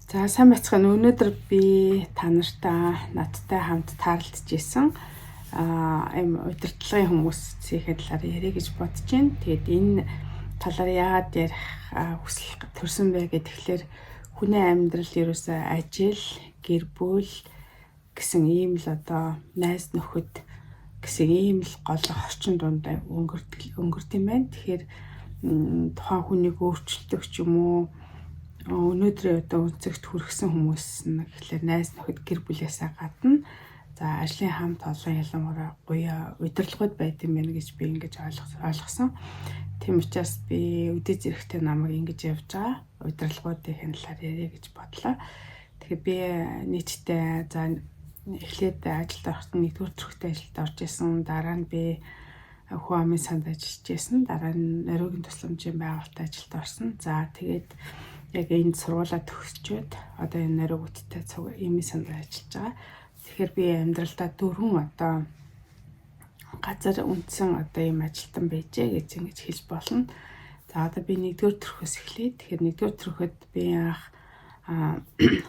За сайн бацхан өнөөдөр би та нартай надтай хамт таарлаж исэн ийм удирдлагын хүмүүсийн талаар ярих гэж бодож байна. Тэгээд энэ талаар яагаад ярих хүсэл төрсөн бэ гэхээр хүний амьдрал ерөөсөө ажил, гэр бүл гэсэн ийм л одоо найз нөхөд гэсэн ийм л гол орчин дунд өнгөрт юм байна. Тэгэхээр тухайн хүнийг өөрчилдөг ч юм уу өнөөдрийн одоо үнцэгт хүргэсэн хүмүүс нь гэхлээр найз нөхөд гэр бүлээсээ гадна за ажлын хамт олон ялангуяа гоё удирдлагууд байд юм байна гэж би ингэж ойлгосон. Тийм учраас би үдээ зэрэгтэй намайг ингэж явж байгаа удирдлагуудын талаар ярих гэж бодлоо. Тэгэхээр би нийтдээ за эхлээд ажилд ороход нэгдүгээр төрхтэй ажилд орж исэн. Дараа нь би хүү амын санд ажиллаж исэн. Дараа нь оройн тусламжийн байгууллагад ажилд орсон. За тэгээд яг энэ сургуулаа төгсчөөд одоо энэ нариугттай имийн санд ажиллаж байгаа. Тэгэхээр би амьдралдаа 4 одоо газар үндсэн одоо ийм ажилтан байжээ гэж ингэж хэлж болно. За одоо би нэгдүгээр төрхөөс эхлэе. Тэгэхээр нэгдүгээр төрөхөд би анх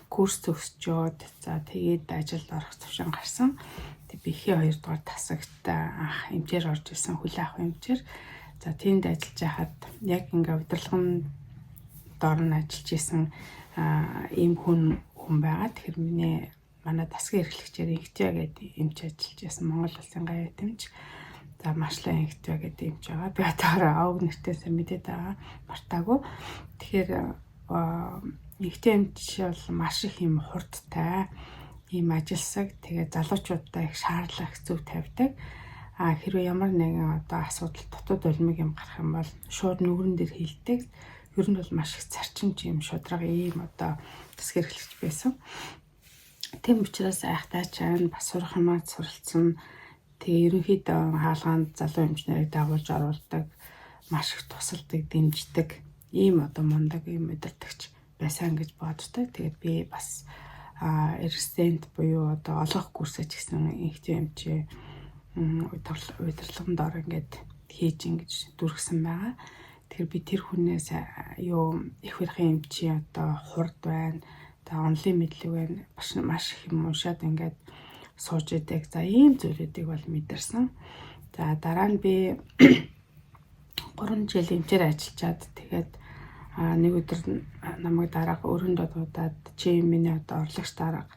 курс төгсчөөд за тэгээд ажилд орох төвшин гарсан. Тэг би ихээ 2 дугаар тасагт анх хэмжээр орж исэн хүлээ авах хэмжээр. За тэнд ажиллаж байхад яг ингээ удирдлагын доор нь ажиллаж исэн ийм хүн байгаа. Тэгэхээр манай тасгийн эрхлэгчээр Инхтвэ гэдэг эмч ажиллаж исэн Монгол улсын гавь эмч. За Машлаа Инхтвэ гэдэг эмч байгаа. Би одоороо авг нэртээс мэдээд байгаа. Мартаагүй. Тэгэхээр Инхтвэ эмч бол маш их юм хурдтай ийм ажилсаг. Тэгээ залуучуудаа их шаарлах зөв тавьдаг. Хэрвээ ямар нэгэн одоо асуудал дотоод улмыг юм гарах юм бол шууд нүгрэн дээр хилдэг. Ер нь бол маш их зарчимч юм шудраг ийм одоо тасгийн эрхлэгч байсан. Тийм учраас айхтаа чаана бас сурах юмаа суралцсан. Тэгээ ерөнхийдөө хаалгаанд залуу эмч нарыг дагуулж оруулдаг, маш их тусалдаг, дэмждэг ийм одоо мундаг ийм удирдагч байсан гэж боддог. Тэгээд би бас резидент буюу одоо олгох курсэж гисэн Инхтвэ эмчээ удирдлагын доор ингээд хийж ингэж дүргсэн байгаа. Тэгэхээр би тэр хүнээс их хэрхэн эмчи одоо хурд байна. Онлын мэдлэг байна. Маш их юм уншаад ингээд сууж идэг. За ийм зүйлүүдийг бол мэдэрсэн. За дараа нь би 3 жил эмчээр ажиллаад тэгээд нэг өдөр намайг дараах өрөөндөө дуудаад чи миний одоо орлогч дарга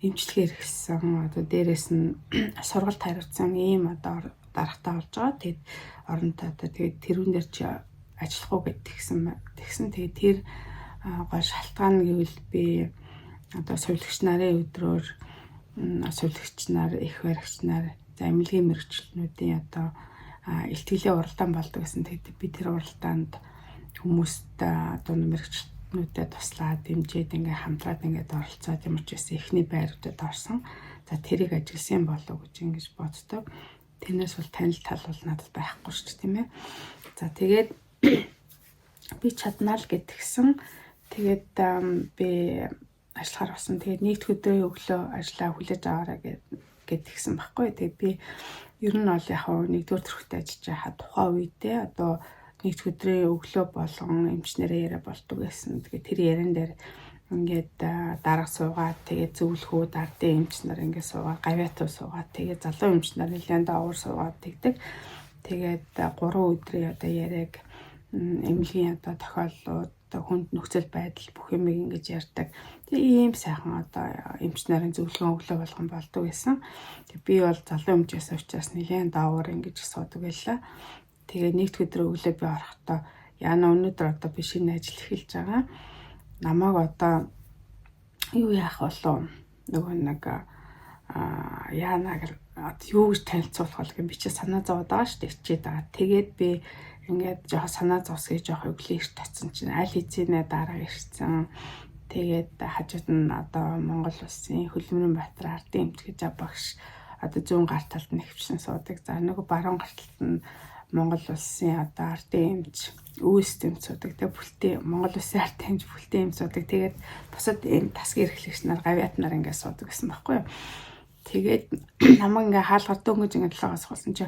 эмчилгээ хэрэгсэн. Одоо дээрэс нь сургалт хариуцсан ийм одоо даргатай болж байгаа. Тэгээд оронтой одоо тэгээд тэрүүн дээр чи ажиллах уу тэгсэн. Тэгээд тэр гол шалтгаан гэвэл би одоо сувилагч нарын өдрөөр сувилагч нар, их баригч нар, за эмнэлгийн мэргэжилтнүүдийн одоо илтгэлийн уралдаан болдог гэсэн. Тэгээд би тэр уралдаанд хүмүүст одоо мэргэжилтнүүдэд туслаад дэмжиж ингээ хамтраад ингээд оролцоод ямар ч байсан эхний байруудад орсон. За тэрийг ажигласан болов уу гэж ингэж боддог. Тэрнээс бол танил тал бол надад байхгүй шүү дээ, тийм ээ. За тэгээд би чаднаа л гэтгсэн. Тэгээд би ажиллахаар болсон. Тэгээд нийт өдрийн өглөө ажиллаа хүлээж аваарай гэтгсэн баггүй. Тэгээд би ер нь бол яг нэгдүгээр төрхтэй ажиллаж байхад тухайн үедээ одоо нийт өдрийн өглөө болгон эмчнэрээ яриа болдог гэсэн. Тэгээд тэр яриан дээр ингээд дарга суугаад тэгээд зөвлөхүүд ардын эмч нар ингээд суугаад гавьяатуу суугаад тэгээд залуу эмч нар нэлээд даавар суугаад тэгдэг. Тэгээд 3 өдрийн одоо яриаг эмнэлгийн одоо тохиолдлууд одоо хүнд нөхцөл байдал бүх юм ингэж ярьдаг. Тэгээ ийм сайхан одоо эмч нарын зөвлөгөө өглөө болгон болдог гэсэн. Тэг би бол залуу эмчээс учраас нэлээд даавар ингэж суудаг байлаа. Тэгээ нэгд өдрөө өглөө би орохдоо яана өнөөдөр одоо би шинэ ажил эхэлж байгаа. Намайг одоо юу яах болов нөгөө нэг яана юу гэж танилцуулах бол би чи санаа зовоод байгаа шүү дээ хичээд байгаа. Тэгээд би ингээд жоох санаа зовсгий жоох өглөө ирт татсан чинь аль хэзээ дараа ирсэн. Тэгээд хажууд нь одоо Монгол улсын Хөлбөмбөрийн Баатар ардын эмч гэж багш одоо зүүн гар талд нь хөвчсөн суудаг. За нөгөө баруун гар талд нь Монгол улсын одоо ардын эмч үүс эмч суудаг. Тэгээд бүлтээ Монгол улсын ардын эмч бүлтээ эмч суудаг. Тэгээд бусад энэ тасгийн эрхлэгч нар гавьяат нар ингээд суудаг гэсэн байхгүй юу. Тэгээд намайг ингээ хаалгаар дөнгөж ингээ талаагаас болсон чи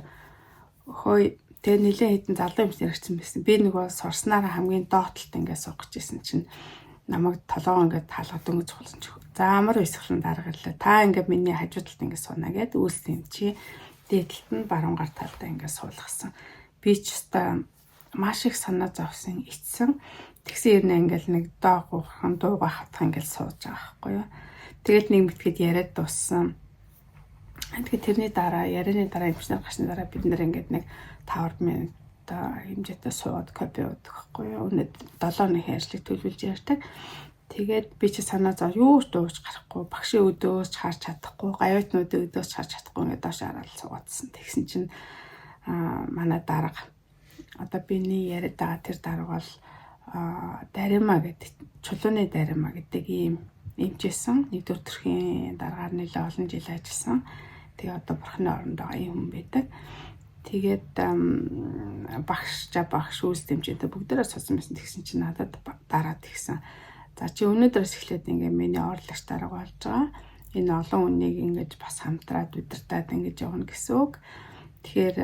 хөөе тэгээ нэлээд хэдэн залуу эмч нэрчсэн байсан. Би нөгөө сурснараа хамгийн доотлолт ингээ суух гэжсэн чинь намайг толгоо ингээд хаалгаад дөнгөж цугласан ч. За амар өсгөлэн дарга ирлээ. Та ингээд миний хажуу талд ингээд сууна гэд үйлс юм чи дээдлэлт нь баруун гар талдаа ингээд суулгасан. Би ч өстой маш их санаа зовсон, эцсэн. Тэгсэн юм ингээд нэг доо гуухан дууга хатах ингээд сууж байгаа байхгүй юу. Тэгээд нэг мэтгэд яриад дууссан. Тэгээд тэрний дараа ярианы дараа эмчнэр гашны дараа бид нэр ингээд нэг 5 минут хэмжээтэй сууд кофе уудаг байхгүй юу. Өнөөдөр 7 өдрийн ажлыг төлөвлөж ярьдаг. Тэгээд би чи санаа зов юу ч дууж гарахгүй, багшийн өдөөс харж чадахгүй, гавьтнуудын өдөөс харж чадахгүй ингээд доош хараад суугаадсан. Тэгсэн чинь манай дарга одоо биний яриад байгаа тэр дарга бол Дарима гэдэг чулууны Дарима гэдэг ийм эмчээсэн. Нэгдүгээр төрхийн даргаар нэлээ олон жил ажилласан. Тэгээ одоо бурхны оронд байгаа юм хүн байдаг. Тэгээд багш үүс дэмжээтэй бүгдээрээ суудсан байсан. Тэгсэн чинь надад дараад тэгсэн. За чи өнөөдрөөс эхлээд ингээ миний орлогч дарга болж байгаа. Энэ олон хүнийг ингэж бас хамтраад удирдаад ингэж явна гэсэн үг. Тэгэхээр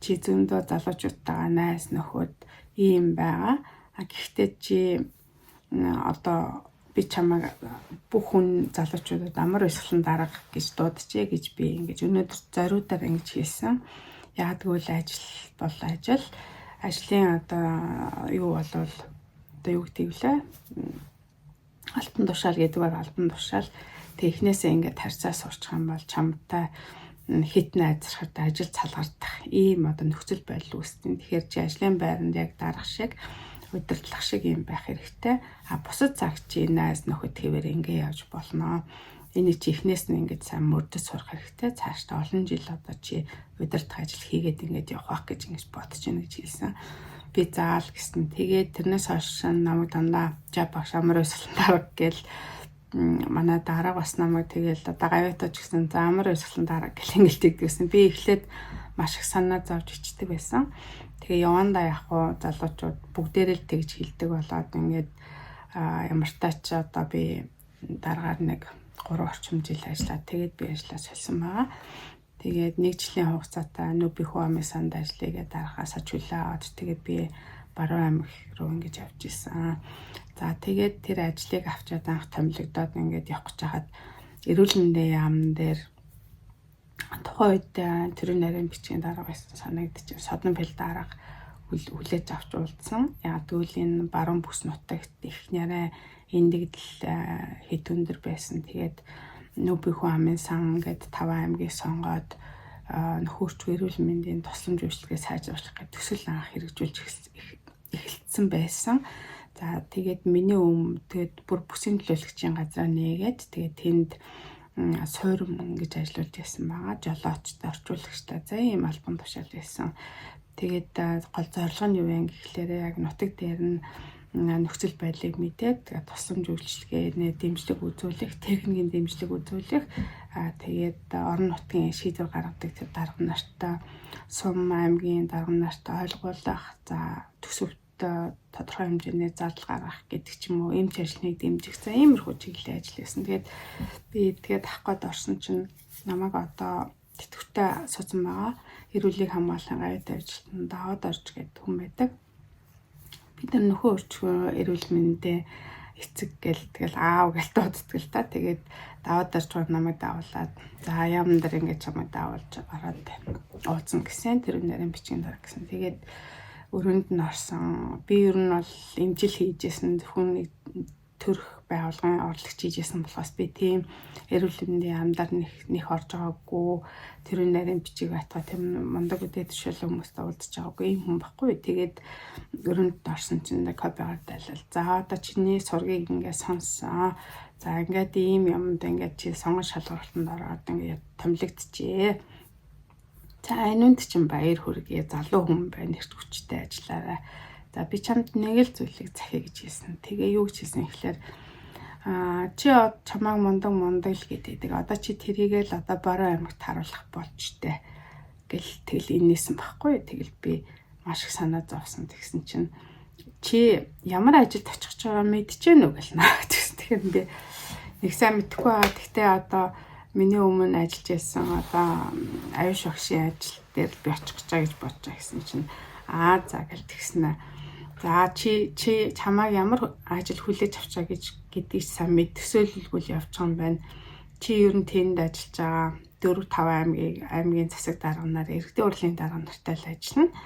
чи зөндөө залуучуудтайгаа найз нөхөд ийм байгаа. Гэхдээ чи одоо би чамайг бүх хүн залуучуудад амар өсгөлэн дарга гэж дуудчихъя гэж би ингэж өнөөдөр зориудаар ингэж хэлсэн. Яг тэгвэл ажил бол ажил. Ажлын одоо юу болвол одоо юу гэдэг вэ? Алтан тушаал гэдэг бол алтан тушаал. Технээсээ ингээд харьцаа сурчих юм бол чамтай хит найзрахад ажил цалгардах ийм одоо нөхцөл байдал үүсдэг. Тэгэхээр чи ажлын байранд яг дарах шиг удирдлах шиг юм байх хэрэгтэй. Бусад цаг чи найз нөхөд хэвээр ингээ явж болно. Энийг чи эхнээс нь ингээд сайн мөрдөж сурах хэрэгтэй. Цаашдаа олон жил одоо чи удирдах ажил хийгээд ингээд явах гэж ингэж бодож байна гэж хэлсэн. Би заал гэсэн. Тэгээд тэрнээс хойш намайг дандаа багш амар өсгөлэн дарга гэл манай дарга бас намайг тэгэл одоо гавьтаа ч гэсэн амар өсгөлэн дарга гэл ингээд тэгдэгсэн. Би эхлээд маш их санаа зовж ичдэг байсан. Тэгээ явандаа яг хуу залуучууд бүгдээрээ л тэгж хэлдэг болоод ингээд ямар тач одоо би дараагаар нэг 3 орчим жил ажиллаад тэгээд би ажиллаа солисон байгаа. Тэгээд 1 жилийн хугацаатай Нүбихүү амын санд ажиллагээ дараагаас хажуулаад тэгээд би Баруун аймаг руу ингэж явж исэн. За тэгээд тэр ажлыг авчаад анх томилогдоод ингээд явах гэж хахад эрүүл мэндийн яам дээр тухайн үед төрийн нарийн бичгийн дарга байсан санагдчих. Содон бэл дарга хүлээж авч уулзсан. Яг тэгвэл энэ баруун бүс нутагт их нэрэ эндэгдэл хэд өндөр байсан. Тэгээд Нүбихүү амын сан гэдэг 5 аймгийг сонгоод нөхөрч эрүүл мэндийн тусламж үйлчилгээ сайжруулах гэж төсөл анх хэрэгжүүлж эхэлсэн байсан. За тэгээд миний тэгээд бүр бүсийн төлөөлөгчийн газраа нээгээд тэгээд тэнд суурин гэж ажиллаж байсан байгаа. Жолоочтой, орчуулагчтай за ийм албан тушаал байсан. Тэгээд гол зорилго нь юу вэ гэхлээр яг нутаг дээр нь нөхцөл байдлыг мэдээд тэгээд тусламж үйлчилгээний дэмжлэг үзүүлэх, техникийн дэмжлэг үзүүлэх, тэгээд орон нутгийн шийдвэр гаргадаг тэр дарга нартай, сум аймгийн дарга нартай ойлгуулах, за төсөвт тодорхой хэмжээний зардал гаргах гэдэг ч юм уу, эмч ажлыг дэмжих, за иймэрхүү чиглэлийн ажил байсан. Тэгээд би тэгээд авах гээд орсон чинь намайг одоо тэтгэвртэй суудсан байгаа. Эрүүлгийг хамгаалсан гавьт ажилтнанд даваад орж гэдэг хүн байдаг. Бид нар нөхөө өрчгөө эрүүл мэндийн эцэг тэгэл аав гэлт боддог л та. Тэгээд даваад орж байгаа намайг давуулаад за яамн дээр ингэж чамайг давуулж ороод ууцсан гэсэн. Тэр нэрийн бичгийн дарга гэсэн. Тэгээд өрөөнд нь орсон. Би ер нь бол имжил хийжсэн хүн төрөх байгууллагын орлогч хийжсэн болохоос би тийм эрүүл мэндийн яамдаар нэг орж байгаагүй. Тэр нэрийн бичиг байтгаа тийм мундаг үдээд төшөөлөө хүмүүстэй уулзж байгаагүй юм хүн баггүй. Тэгээд өрөөнд орсон чинь копигаар дайлал. За одоо чиний сургийг ингээд сонссон. За ингээд ийм юмд ингээд чи сонгон шалгалтанд ороод ингээд томилогдчихээ. За энэнд чинь баяр хүргэе. Залуу хүн байна, эрт хүчтэй ажиллаарай. За би чамд нэг л зүйлийг захиа гэж хэлсэн. Тэгээ юу гэж хэлсэн ихлээр чи чамааг мундаг л гэдэг. Одоо чи тэрийгэл одоо Баруун аймагт харуулах болчтой гэл тэгэл инээсэн байхгүй. Тэгэл би маш их санаа зовсон. Тэгсэн чинь чи ямар ажилд очих гэж байгаа мэдчихэв нүг гэл наа гэсэн. Тэгэхээр би нэг сайн мэдэхгүй байгаа. Гэхдээ одоо миний өмнө ажиллаж байсан одоо аюуш багшийн ажил дээр би очих гэж байгаа гэж бодож байсан чинь за гэл тэгснэ. За чи чамайг ямар ажил хүлээж авч байгаа гэдгийг сайн мэд төсөөлөлгүй явж байгаа юм байна. Чи ер нь тэнд ажиллаж байгаа 4-5 аймгийн засаг дарганаар иргэдийн хурлын дарга нартай л ажиллана.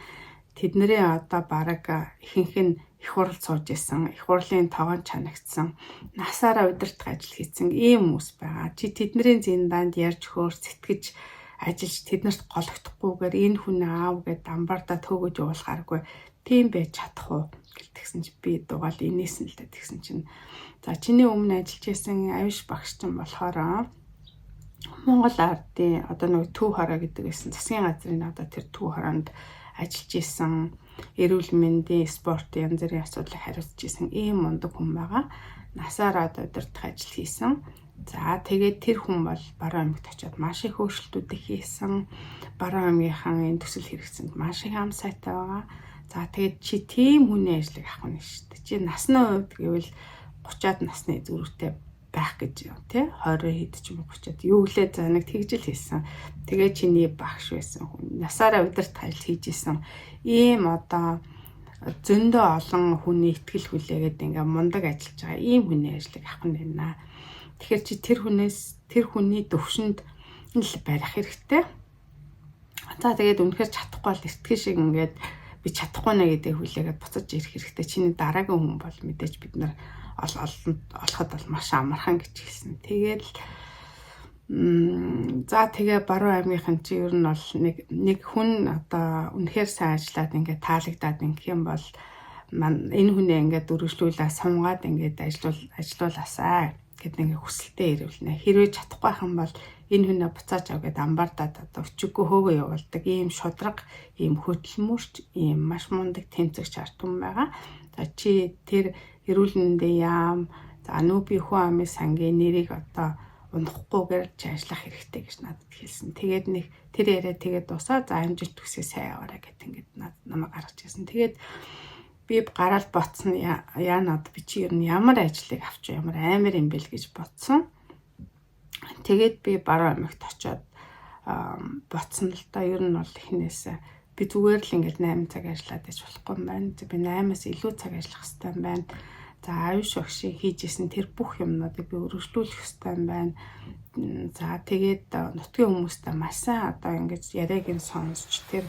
Тэднэрээ одоо бараг ихэнх нь их хурл сууж исэн, их хурлын тоогон чанагдсан, насаараа удирдах ажил хийсэн ийм хүмүүс байгаа. Чи тэднэрийн зиндаанд ярьж хөөр сэтгэж ажиллаж тэднэрт гологдохгүйгээр энэ хүн аав гэд дамбардаа төгөж уулахааргүй тийм байж чадах уу гэлтгсэн чи би дугаал инээсэн л дээ тэгсэн чинь за чиний өмнө ажиллаж байсан авиш багш чинь болохоор Монгол ардын одоо нэг төв хороо гэдэг байсан засгийн газрын одоо тэр төв хороонд ажиллаж исэн эрүүл мэндийн спортын янз бүрийн асуудлыг хариуцж исэн ийм мундаг хүн байгаа. Насаараа удирдах ажил хийсэн. За тэгээд тэр хүн бол Баруун аймагт очиод маш их өөрчлөлтүүдийг хийсэн. Баруун аймгийнхаа энэ төсөл хэрэгцээнд маш их ам сайтай байгаа. За тэгээд чи тийм хүний ажлыг авах нь шүү дээ. Чи насны хувьд гэвэл 30-аад насны зүрхтэй байх гэж тий 20 хэд ч юм уу 30-аад юу гэлээ за нэг тэгжил хийсэн. Тэгээ чиний багш байсан хүн. Насаараа удирдах ажил хийж исэн. Ийм одоо зөндөө олон хүний ихтгэл хүлээгээд ингээм мундаг ажиллаж байгаа ийм хүний ажлыг авах нь байна. Тэгэхээр чи тэр хүний төвшөнд л барих хэрэгтэй. За тэгээд үнэхээр чадахгүй бол эртгэл шиг ингээд би чадахгүй нэ гэдэг хүлээгээд буцаж ирэх хэрэгтэй. Чиний дараагийн хүн бол мэдээж бид нар олоход бол маш амархан гэж хэлсэн. Тэгээд за тэгээ Баруун аймгийнхан чи ер нь бол нэг хүн одоо үнэхээр сайн ажиллаад ингээд таалагдаад ингэх юм бол энэ хүнээ ингээд дөрвөлжлүүлээ сунгаад ингээд ажиллуулаасаа гэдэг ингээд хүсэлтэд ирүүлнэ. Хэрвээ чадахгүй байх юм бол энэ хүнээ буцааж авгээд амбардаад одоо өчигөө хөөгөө явуулдаг ийм шудраг, ийм хөдөлмөрч, ийм маш мундаг тэмцэгч ард түмэн байгаа. За чи тэр эрүүл мэндийн яам, за нүүби хүн амын сангийн нэрийг одоо унахгүйгээр чи ажиллах хэрэгтэй гэж надад хэлсэн. Тэгээд нэг тэр яриа тэгээд дуусаа за амжилт төсөө сайн яваарай гэдэг ингээд намайг гаргаж ирсэн. Тэгээд би гараад ботсон яа над би чи ер нь ямар ажлыг авч ямар амар юм бэл гэж бодсон. Тэгээд би Баруун аймагт очиод ботсон л да ер нь бол эхнээс би зүгээр л ингээд 8 цаг ажиллаад байж болохгүй юм байна. Би 8-аас илүү цаг ажиллах хэрэгтэй юм байна. За авиш багшийн хийжсэн тэр бүх юмнуудыг би өргөжлүүлэх хэрэгтэй юм байна. За тэгээд нутгийн хүмүүстэй маш сайн одоо ингэж яриаг нь сонсч тэр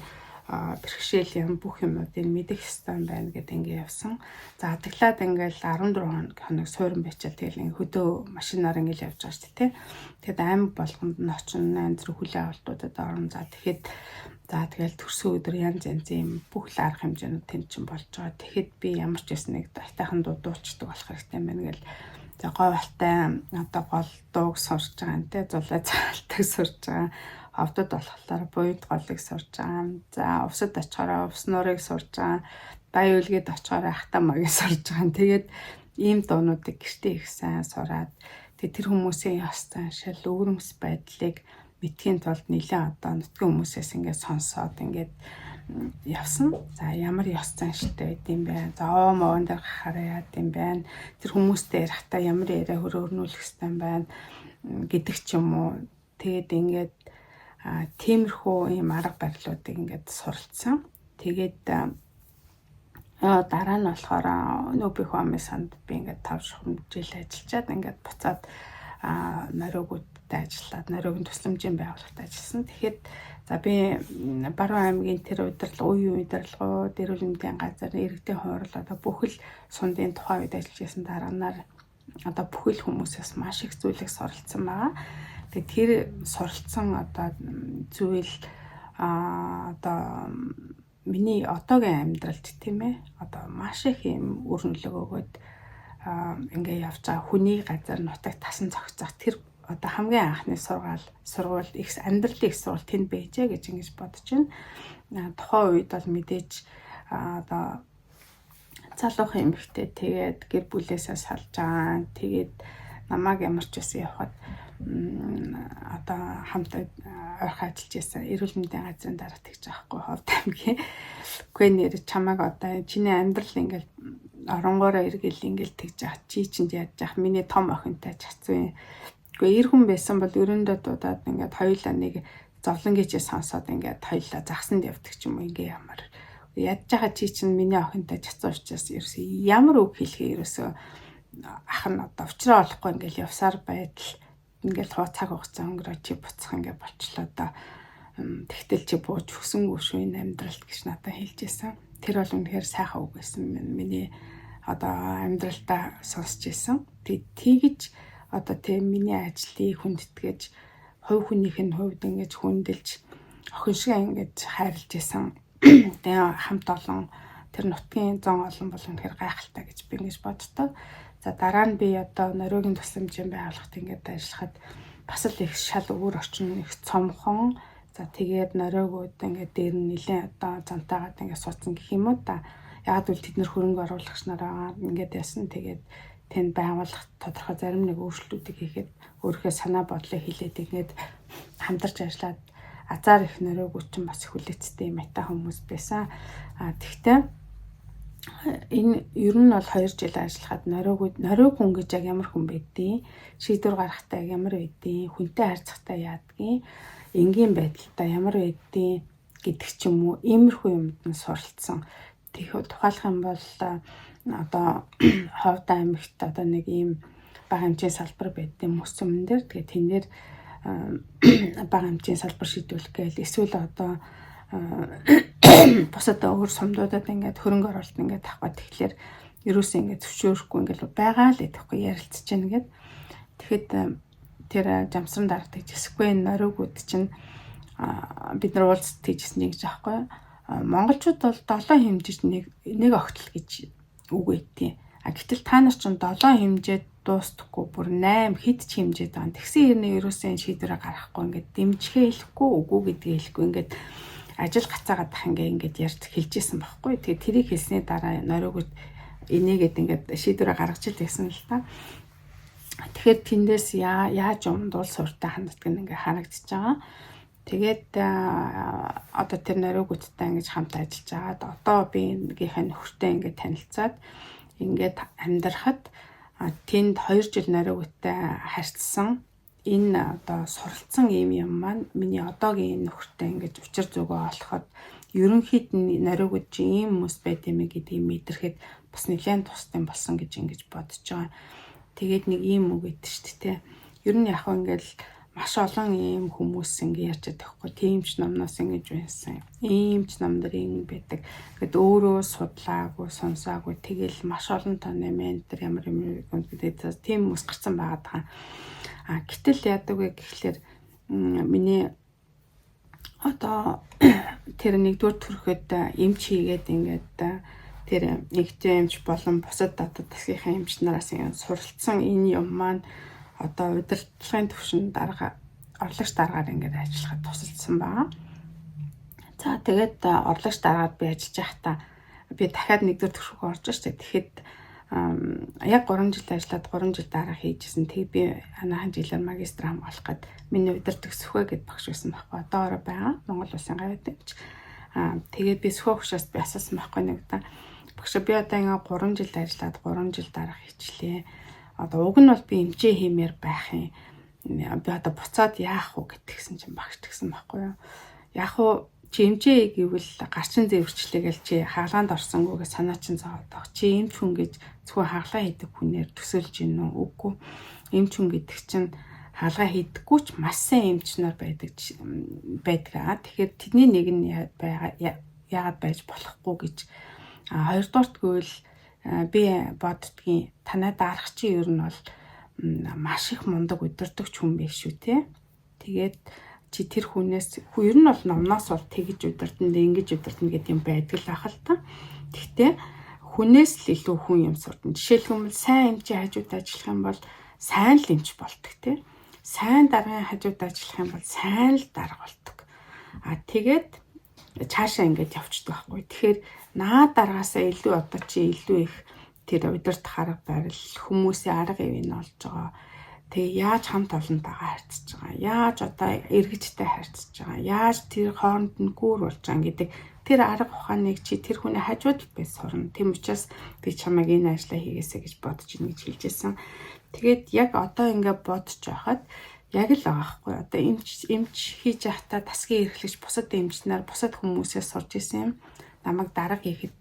бэрхшээлийн бүх юмнуудыг мэдэх хэрэгтэй юм байна гэдэг ингээд явсан. За таглаад ингээл 14 хоног суурин байчаал тэгэл хөдөө машинаар ингээл явж байгаа шүү дээ. Тэгэхэд аймаг болгонд нь очино янз бүр хүлээ авалтуудад орон за тэгэл төрсөн өдөр янз янзын бүх л арга хэмжээнүүд тэнд чинь болж байгаа. Тэгэхэд би ямар ч байсан нэг айтайхан дуудуучдаг болох хэрэгтэй юм байна гэл. За говьалтай одоо гол дууг сурж байгаа юм те зулаа заалтыг сурж байгаа. Ховдод болохоор буйд голыг сурж байгаа. За увсад очихороо увс нуурыг сурж байгаа. Бая үлгээд очихороо ахтаа магийг сурж байгаа. Тэгээд ийм дуунуудыг гэртээ их сайн сураад тэр хүмүүсийн ёс заншил өвөрмс байдлыг мэдхийн тулд нэлээд одоо нутгийн хүмүүсээс ингээд сонсоод ингээд явсан. За ямар ёс заншилтай байд юм бэ? За моон дээр гарахаараа яад юм байна. Тэр хүмүүстэй ярихтаа ямар яриа хөрөөрнүүлэх хэрэгтэй юм байна гэдэг ч юм уу. Тэгээд ингээд тиймэрхүү ийм арга барилуудыг ингээд суралцсан. Тэгээд дараа нь болохоор нүүби хамын санд би ингээд 5 жил ажиллаад ингээд буцаад нориогуудтай ажиллаад нориогийн тусламжийн байгууллагад ажилласан. Тэгэхээр за би Баруун аймгийн тэр үеийн удирдлагууд, эрүүл мэндийн газар, иргэдийн хурал одоо бүхэл сундын тухайн үед ажиллаж байсан дарганаар одоо бүхэл хүмүүсээс маш их зүйлийг суралцсан байгаа. Тэгээд тэр суралцсан одоо зүйл одоо миний одоогийн амьдралд тийм ээ одоо маш их юм үр нөлөө өгөөд ингээ явж байгаа хүний газар нутаг тасан цогцох тэр одоо хамгийн анхны сургууль их амьдралын их сургууль тэнд байжээ гэж ингэж бодож байна. Тухайн үед бол мэдээж одоо залуухан эмэгтэй тэгээд гэр бүлээсээ салж байгаа. Тэгээд намайг ямар ч байсан явахад одоо хамт ойрхон ажиллаж байсан эрүүл мэндийн газрын дарга тэгж аахгүй Ховд аймгийн. Үгүй нэр чамайг одоо чиний амьдрал ингээл оронгоороо эргэл ингээл тэгж ах чи чинь яаж ах миний том охинтой чацсан. Үгүй эр хүн байсан бол өрөөндөө дуудаад ингээд хоёулаа нэг зовлон гэжээ сонсоод ингээд хоёулаа загсанд явдаг ч юм уу ингээ ямар Ядж байгаа чи чинь миний охинтой цацсан учраас ерөөсөө ямар үг хэлхээ ерөөсөө ах нь одоо уучраа олохгүй ингээл явсаар байтал ингээл цаг хугацаа өнгөрөө чи буцах ингээ болчлоо одоо тэгтэл чи бууж өгсөнгүй шүү энэ амьдралд гэж надад хэлжсэн. Тэр бол үнэхээр сайхан үг байсан миний одоо амьдралдаа сонсч ийсэн. Тэгж одоо тийм миний ажлыг хүндэтгэж хувь хүнийх нь хувьд ингэж хүндэлж охин шиг ингэж хайрлж ийсэн. Тэгээ хамт олон тэр нутгийн зон олон бол үнэхээр гайхалтай гэж би ингэж боддог. За дараа нь би одоо Норвегийн тусламжийн байгууллагт ингээд ажиллахад бас л их шал өөр орчин их цомхон. За тэгээд Норвегиуд ингээд дээр нь нэлээд одоо зантайгаад ингээд суудсан гэх юм уу та. Яг л тэд нэр хөрөнгө оруулагч нараа ингээд ясан тэгээд тэнд байгууллага тодорхой зарим нэг өөрчлөлтүүдийг хийхэд өөрийнхөө санаа бодлоо хэлээд ингээд хамтарч ажиллаад азар их Норвегиучин бас их хүлээцтэй мета хүмүүс байсан. Тэгтээ энэ ер нь бол 2 жил ажиллахад Норвеги хүн гэж яг ямар хүн байдгийг шийдвэр гаргахтаа ямар байдгийг хүнтэй харьцахтаа яадгийг энгийн байдалтай ямар байдгийг гэдэг ч юм уу иймэрхүү юмд нь суралцсан. Тухайлах юм бол одоо Ховд аймагт одоо нэг ийм бага хэмжээний салбар байдсан мөс өмнө дээр тэгээд тэн дээр бага хэмжээний салбар шийдвэрлэх гээл эсвэл одоо бусад өөр сумдуудад ингээд хөрөнгө оруулалт ингээд авах тэгэхээр ерөөсөө ингээд зөвшөөрөхгүй ингээд байгаа л гэхгүй ярилцж байна гэд. Тэгэхэд тэр жамсран дараадаг жисгүй Норвегиуд чинь бид нар уулзалт хийжсэн гэж аахгүй. Монголчууд бол 7 хэмжиж нэг огтл гэж үг өгдөө. Гэтэл та нар чинь 7 хэмжээд дуустахгүй бүр 8 хэд ч хэмжээд байгаа. Тэгсэн хэрнээ ерөөсөө шийдвэрээ гаргахгүй ингээд дэмжихээ хэлэхгүй үгүй гэдгийг хэлэхгүй ингээд ажил гацаагаад тах ингээд ярьж хэлжсэн байхгүй. Тэгээ тэрийг хэлсний дараа Норвегиуд энийгээд ингээд шийдвэрээ гаргаж ил гэсэн л та. Тэгэхээр тэндээс яаж дуул суртаа ханддаг ингээд харагдаж байгаа. Тэгээд одоо тэр Норвегиудтай ингэж хамт ажиллаж байгаад одоо би энийхээ нөхөртэй ингээд танилцаад ингээд амьдрахад тэнд 2 жил Норвегиудтай харьцсан энэ одоо суралцсан юм маань миний одоогийн нөхөртэй ингэж учир зүгөө олоход ерөнхийд нь Норвегиуд чи ийм хүмүүс байт юм гэдгийг мэдрэхэд бас нэлээд тустай болсон гэж ингэж бодож байгаа. Тэгээд нэг ийм үг гэдэг шүү дээ. Ер нь яг ингээл маш олон ийм хүмүүс ингэ ярьж байгаа. Тиймч номноос ингэж байсан. Иймч номдэр ингэ байдаг. Тэгэд өөрөө судлаагүй, сонсоогүй тэгэл маш олон тооны ментор ямар юм гэдэг тийм хүмүүс гарсан байгаа. Гэтэл яадаг вэ гэхлээр миний одоо тэр нэгдүгээр төрөхөд эмч хийгээд ингээд тэр нэгтэй эмч болон бусад одоо засгийнхаа эмч нараас суралцсан энэ юм маань одоо удирдлагын түвшинд орлогч дараагаар ингээд ажиллахад тусалсан байгаа. За тэгээд орлогч дараагаар би ажиллаж байхдаа би дахиад нэгдүгээр төрхөөр орж штэ. Тэгэхэд яг 3 жил ажиллаад 3 жил дараа хийжсэн. Тэгээд би анахан жилээр магистр хамгаалах гээд миний удирдах Сүхбэ гэд багш байсан байхгүй. Одоо байгаа Монгол Улсын гавьяа эмч. Тэгээд би Сүхбэ багшаас би асуусан байхгүй нэг удаа. Багш би одоо ингээ 3 жил ажиллаад 3 жил дараа хийчлээ. Одоо уг нь бол би эмчээ хиймээр байх юм. Би одоо буцаад яах вэ гэтгсэн чинь багш тэгсэн байхгүй юу. Яах вэ? Чи эмчээ гэвэл гарчин зэвэрчлэгээл чи хаалгаанд орсонгүй гэж санаа чинь зовоодох. Чи эмч хүн гэж зөвхөн хаалгаа хийдэг хүнээр төсөөлж гин үү? Үгүй. Эмч хүн гэдэг чинь хаалгаа хийдэггүй ч маш сайн эмч нар байдаг. Тэгэхээр тэдний нэг нь яагаад байж болохгүй гэж. Хоёрдугаарт гэвэл би боддгийн танай дарах чи ер нь бол маш их мундаг удирдагч хүн биш шүү те. Тэгээд чи тэр хүнээс ер нь бол номноос бол тэгж удирдана, ингэж удирдана гэдэг юм байдаг л ах л та. Гэхдээ хүнээс л илүү хүн юм сурдана. Жишээлбэл сайн эмчийн хажууд ажиллах юм бол сайн л эмч болдог те. Сайн даргын хажууд ажиллах юм бол сайн л дарга болдог. Тэгээд цаашаа ингэж явчихдаг байхгүй. Тэгэхээр наа даргаасаа илүү одоо чи илүү их тэр удирдах арга барил хүмүүсийн арга ивэн олж байгаа. Тэгээ яаж хамт олонтойгоо харьцаж байгаа. Яаж одоо эргэжтэй харьцаж байгаа. Яаж тэр хооронд нь гүүр болж байгаа гэдэг тэр арга ухааныг чи тэр хүний хажууд би сурна. Тэм учраас би чамайг энэ ажлаа хийгээсэй гэж бодож ийн гэж хэлжсэн. Тэгээд яг одоо ингээ бодож байхад яг л байгаа хгүй. Одоо эмч хийж байхдаа тасгийн эрхлэгч бусад эмчнэр бусад хүмүүсээс сурж исэн юм. намайг дарга хийхэд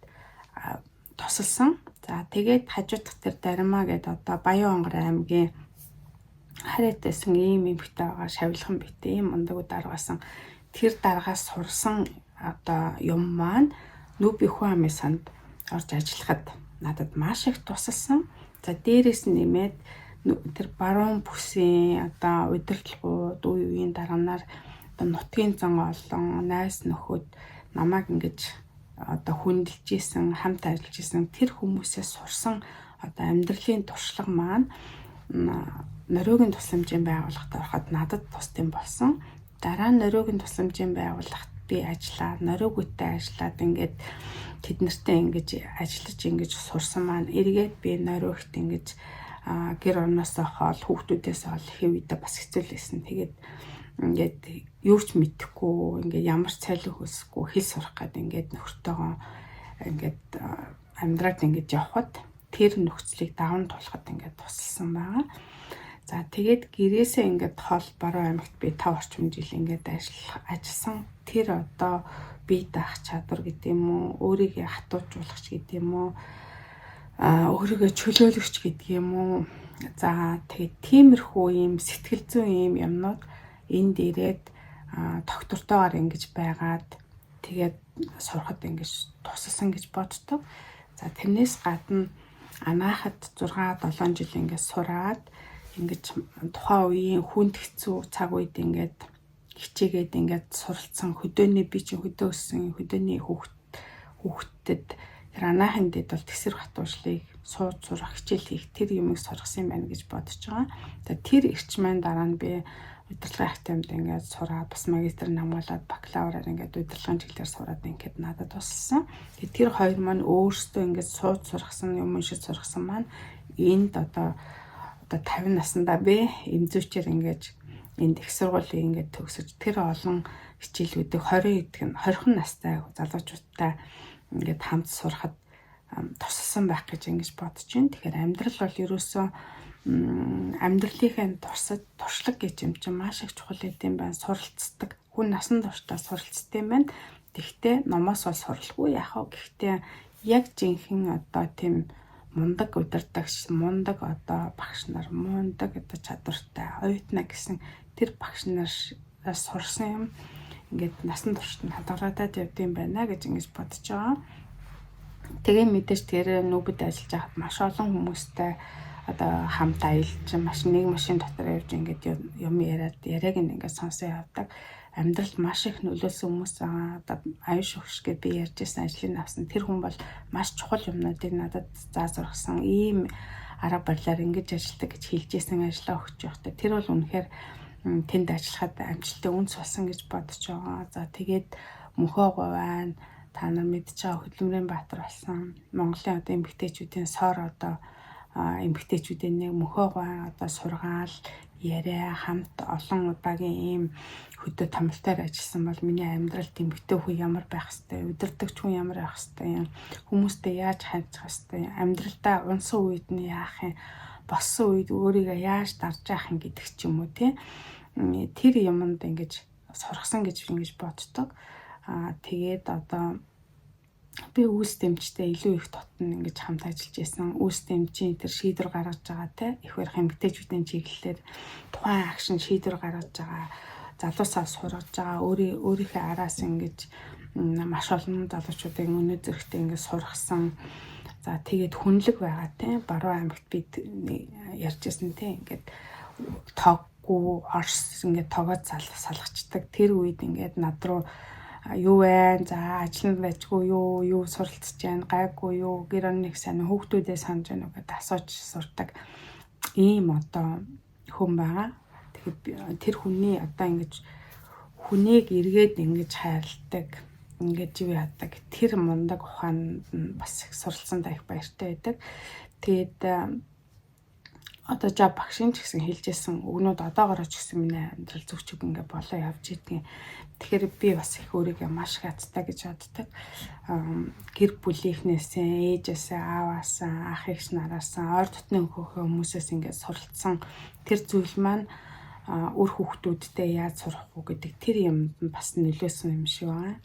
тусалсан. За тэгээд хажуудах тэр Даримаа гэдэг одоо Баян-Онгор аймгийн харайтайсан ийм эмэгтэй байгаа, шавилхан битээ ийм мундаг дарга байсан. Тэр даргаас сурсан одоо юм маань Нүби хүн амын санд орж ажиллахад надад маш их тусалсан. За дээрээс нь нэмээд тэр баруун бүсийн одоо удирдлагууд үеийн дарганаар одоо нутгийн зан олон найс нөхөд намайг ингэж одоо хүндэлж исэн, хамт ажиллаж исэн тэр хүмүүсээс сурсан одоо амьдралын туршлага маань Нориогийн тусламжийн байгууллагад ороход надад тусдсан болсон. Дараа нь Нориогийн тусламжийн байгууллагт би ажиллаа, Нориогүйтэй ажиллаад ингээд тэд нартай ингэж ажиллаж ингэж сурсан маань эргээд би Нориогт ингэж гэр орноосоо хоол хүүхдүүдээс ол хэв үедээ бас хэцүү байсан. Тэгээд ингээд юу ч мэдэхгүй ингээд ямар цайлог хөсөхгүй хэл сурах гэдэг ингээд нөхөртөөгөө ингээд амьдраад ингээд явхад тэр нөхцөлийг даван туулахад ингээд тусалсан байгаа. За тэгээд гэрээсээ ингээд хол баруун аймагт би 5 орчим жил ингээд ажилласан. Тэр одоо бие даах чадвар гэдэг юм уу, өөрийгөө хатуужуулагч гэдэг юм уу, өөрийгөө чөлөөлөгч гэдэг юм уу. За тэгээд тиймэрхүү ийм сэтгэл зүйн ийм юмнууд энд ирээд доктортойгоор ингэж байгаад тэгээд сурахад ингэж тусалсан гэж боддог. За тэрнээс гадна анаахад 6-7 жил ингэж сураад ингэж тухайн үеийн хүнд хэцүү цаг үед ингээд хичээгээд ингээд суралцсан хөдөөний би чинь хөдөө өссөн хөдөөний хүүхдэд тэр анаахын дэд бол тэсэр хатуушлыг сууж сурах хичээл хийх тэр юмыг сургасан юм байна гэж бодож байгаа. Тэгээд тэр эрчмэн дараа нь би удирдлагын академид ингээд сураад бас магистр намгаалаад бакалавраар ингээд удирдлагын чиглэлээр сураад ингээд надад тусалсан. Тэгээд тэр хоёр маань өөрсдөө ингээд сууж сургасан юм шиг сургасан маань энд одоо 50 наснда би эмзүүчээр ингээд энд их сургуулийн ингээд төгсөж тэр олон хичээлүүдийг 20 настай залуучуудтай ингээд хамт сурахад тусалсан байх гэж ингэж бодож байна. Тэгэхээр амьдрал бол ерөөсөө амьдралынхаа туршлага гэж юм чинь маш их чухал гэдэм байна. Суралцдаг. Хүн насан туршдаа суралцдаг юм байна. Тэгвэл номоос бол суралгүй яах вэ? Гэхдээ яг жинхэнэ одоо тийм мундаг удирдагч, мундаг одоо багш нар, мундаг одоо чадвартай оюутна гэсэн тэр багш нараас сурсан юм ингээд насан туршид нь хадгаладаг явдсан байна гэж ингэж бодож байгаа. Тэгээ мэдээж тэр нүбэд ажиллаж байхад маш олон хүмүүстэй одоо хамт аялж маш нэг машин дотор явж ингээд юм яриаг ингээд сонсоо явдаг. Амьдралд маш их нөлөөлсөн хүмүүс байгаа. Одоо аюу шугш гэж би ярьж байсан ажлыг авсан. Тэр хүн бол маш чухал юмнуудыг надад заазургасан. Ийм арга барилаар ингэж ажилладаг гэж хэлжсэн ажиллаа өгч явахдаа тэр бол үнэхээр тэнд ажиллахад амжилттай үнс болсон гэж бодож байгаа. За тэгээд Мөнхөө говайн та нар мэдж байгаа Хөдөлмөрийн Баатар болсон. Монголын одоо эмэгтэйчүүдийн сор одоо эмэгтэйчүүдийн нэг Мөнхөө говайн одоо сургаал яриа хамт олон удаагийн ийм хөдөө томилтоор ажилласан бол миний амьдралд эмэгтэй хүн ямар байх хэвтэй, удирдагч хүн ямар байх хэвтэй, хүмүүстэй яаж хандах хэвтэй, амьдралдаа унсан үед нь яах юм, боссон үед өөрийгөө яаж дарж яах юм гэдэг ч юм уу тий. Тэр юмд ингэж сургасан гэж боддог. Тэгээд одоо би үүс дэмжтэй илүү их дотн ингэж хамт ажиллаж байсан. Үүс дэмжийн тэр шийдвэр гаргаж байгаа те их барих эмэгтэйчүүдийн чиглэлээр тухайн акшн шийдвэр гаргаж байгаа. Залуусаа сургаж байгаа. Өөрийнхөө араас ингэж маш олон залуучуудын өнөө зэрэгтэй ингэж сургасан. За тэгээд хүнлэг байгаа те баруун аймагт би ярьжсэн те ингээд тоггүй орс ингээд тогоод салгачдаг. Тэр үед ингээд над руу юу вэ? За ажил нь байжгүй юу суралцж байна, гайгүй юу, гэр орны сайн хүүхдүүдээ санаж байна уу гэдээ асууж сурдаг ийм одоо хүн байгаа. Тэгэхээр тэр хүний одоо ингэж хүнийг эргээд ингэж хайрладаг, ингэж юу яадаг тэр мундаг ухаанд бас их суралцсан их баяртай байдаг. Тэгээд одоо жаа багшийн ч гэсэн хэлжсэн өгнүүд одоогоор ч гэсэн миний амьдрал зөвчөг ингээ болоо явж идэгэн. Тэгэхээр би бас их өөрийгөө маш их азтай гэж боддог. Гэр бүлийнхнээсээ, ээжээсээ, ааваасаа, ах эгч нараасаа, ойр дотны хүмүүсээс ингээ суралцсан тэр зүйл маань үр хүүхдүүдтэй яаж сурах уу гэдэг тэр юмд бас нөлөөсөн юм шиг байна.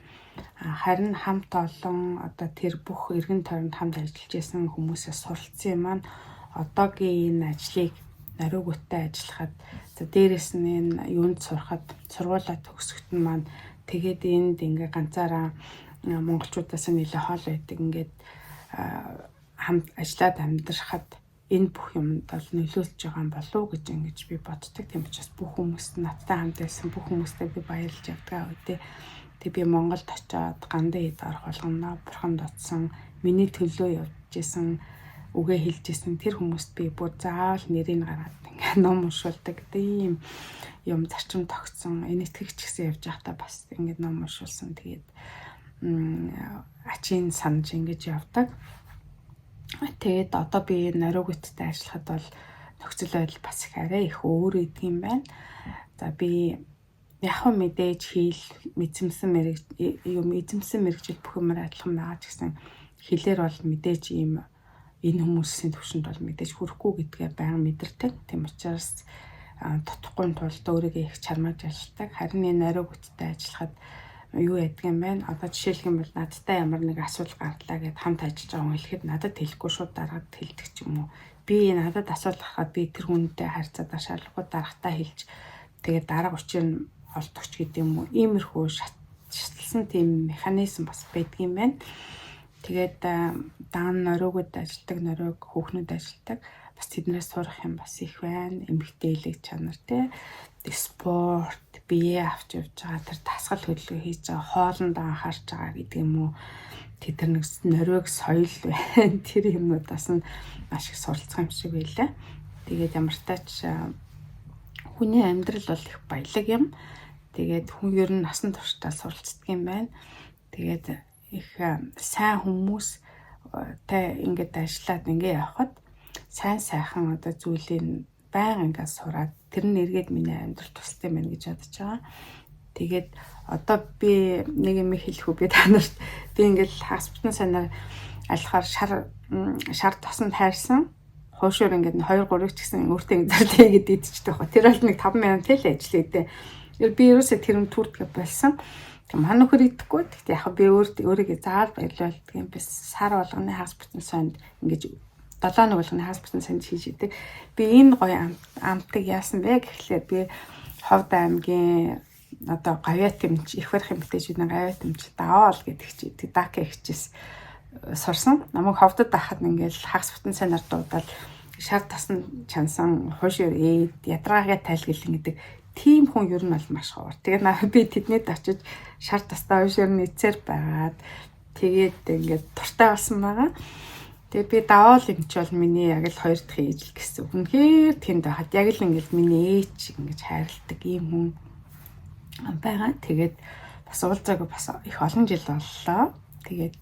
Харин хамт олон одоо тэр бүх эргэн тойронд хамт ажиллаж байсан хүмүүсээс суралцсан маань одоогийн энэ ажлыг нариугүйтэй ажиллахад дээрэс нь энэ юунд сурахад сургуулаа төгсгөхт нь маань тэгээд энд ингээ ганцаараа монголчуудаас нэлээ хоол байдаг ингээд хамт ажиллаад амьдрахад энэ бүх юмд бол нөлөөлж байгаа юм болов уу гэж ингэж би боддог. Тийм учраас бүх хүмүүст надтай хамт байсан бүх хүмүүстээ би баярлж явдаг үедээ. Тэг би Монголд очиод гандын эд орох болгоно бурхан дутсан миний төлөө явж исэн үгээ хэлж исэн тэр хүмүүст би бүр заавал нэрийг гаргаад ингээ ном уншуулдаг гэдэг ийм юм зарчим тогтсон. Энэ итгэгч гэсэн явж байхдаа бас ингээ ном уншуулсан. Тэгээд ачийн санаж ингэж явдаг. Тэгээд одоо би нариугүйтэй ажиллахад бол нөхцөл байдал бас их арай их өөр идэг юм байна. За би яг мэдээж хийл эзэмсэн мэрэгжил бүх юмар адилхан байгаа ч гэсэн хэлээр бол мэдээж ийм энэ хүмүүсийн төвшөнд бол мэдээж хүрэхгүй гэдгээ байнга мэдэрдэг. Тийм учраас тутахгүй тулд өөрийгөө их чармааж ажилладаг. Харин энэ нариугүйтэй ажиллахад юу ядг юм байна. Одоо жишээлх юм бол надтай ямар нэг асуудал гарлаа гэд хамт ажиллаж байгаа хүн хэлэхэд надад хэлэхгүй шууд дараад хэлдэг ч юм уу. Би надад асуудал гарахад би тэр хүнтэй харьцаад шаардлагагүй дарагтаа хэлж тэгээд дарга учрыг нь олдогч гэдэг юм уу. Иймэрхүү шатлсан тийм механизм бас байдаг юм байна. Тэгээд даан нориугууд ажилладаг, нориуг хүүхнүүд ажилладаг. Бас тэднээс сурах юм бас их байна. Эмгтээлэг чанар те. Спорт, бие авч явж байгаа тэр дасгал хөдөлгөөн хийж байгаа хоолндоо анхаарч байгаа гэдэг юм уу. Тэр нэг нориуг соёл байна. Тэр юмнуудаас нь маш их суралцах юм шиг байлаа. Тэгээд ямар тач хүний амьдрал бол их баялаг юм. Тэгээд хүн ер нь насан туршдаа суралцдаг юм байна. Тэгээд их сайн хүмүүстэй ингээд ажиллаад ингээд явхад сайн сайхан одоо зүйлийг байнга ингээд сураад тэр нь эргээд миний амьдрал тустай байна гэж бодож байгаа. Тэгээд одоо би нэг юм хэлэх үү би та нарт би ингээд хагас бүтэн санаар алхахаар шар тосонд хайрсан хуушуур ингээд 2 3 ч гэсэн өөртөө зарлээ гэдэг идчихдэг байна. Тэр бол нэг 5 минут л ажил гэдэг. Би ерөөсөө тэрэн түрдгээ болсон. Манай нөхөр идэхгүй. Тэгтээ яг би өөрийгөө заавал баярлуулдаг юм биш. Сар болгоны хагас бүтэн санд ингээд 7 нэг болгоны хагас бүтэн санд хийж идэг. Би энэ гоё амтыг яасан бэ гэхлээр би Ховд аймгийн одоо гавьяат тэмч их барих эмэгтэйчүүдийн гавьяат тэмч даваал гэдэг чи дака хичээс сурсан. Намайг Ховдод байхад ингээл хагас бүтэн санаар дуудаад шар тасан чансан хуушир ядраагаа тайлгилэн гэдэг тийм хүн ер нь бол маш ховор. Тэгээд би тэднийд очиж шар тастаа хуушир нийцээр байгаад тэгээд ингээд туртай болсон байгаа. Тэгээ би даваал эмч бол миний яг л 2 дахь ээж л гэсэн. Үнэхээр тэнд байхад яг л ингээд миний ээж ингэж хайрладаг ийм хүн байгаа. Тэгээд бас уулзаагүй бас их олон жил боллоо. Тэгээд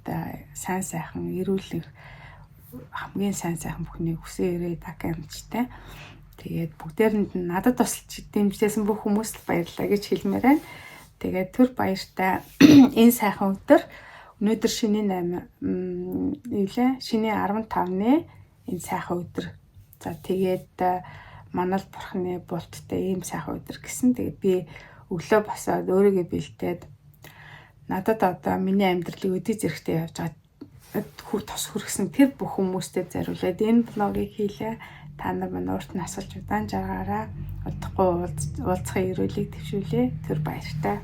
сайн сайхан эрүүлэх хамгийн сайн сайхан бүхнийг хүсээ ирээ дака эмчтэй. Тэгээд бүгдээрэнд нь надад тусалж дэмжсэн бүх хүмүүст баярлалаа гэж хэлмээр байна. Тэгээд түр баяртай энэ сайхан өдөр өнөөдөр шинийн 8 шинийн 15-ны энэ сайхан өдөр. За тэгээд манал бурхны булттай ийм сайхан өдөр гэсэн. Тэгээд би өглөө босоод өөрийгөө бэлдээд надад одоо миний амьдралыг өдөө зэрэгтэй явж байгаа тус хүргэсэн тэр бүх хүмүүстээ зориулаад энэ блогийг хийлээ. Та нар маань урт нь асуулж удаан жаргаараа удахгүй уулзахын эрүүлийг төвшүүлээ. Тэр баяртай.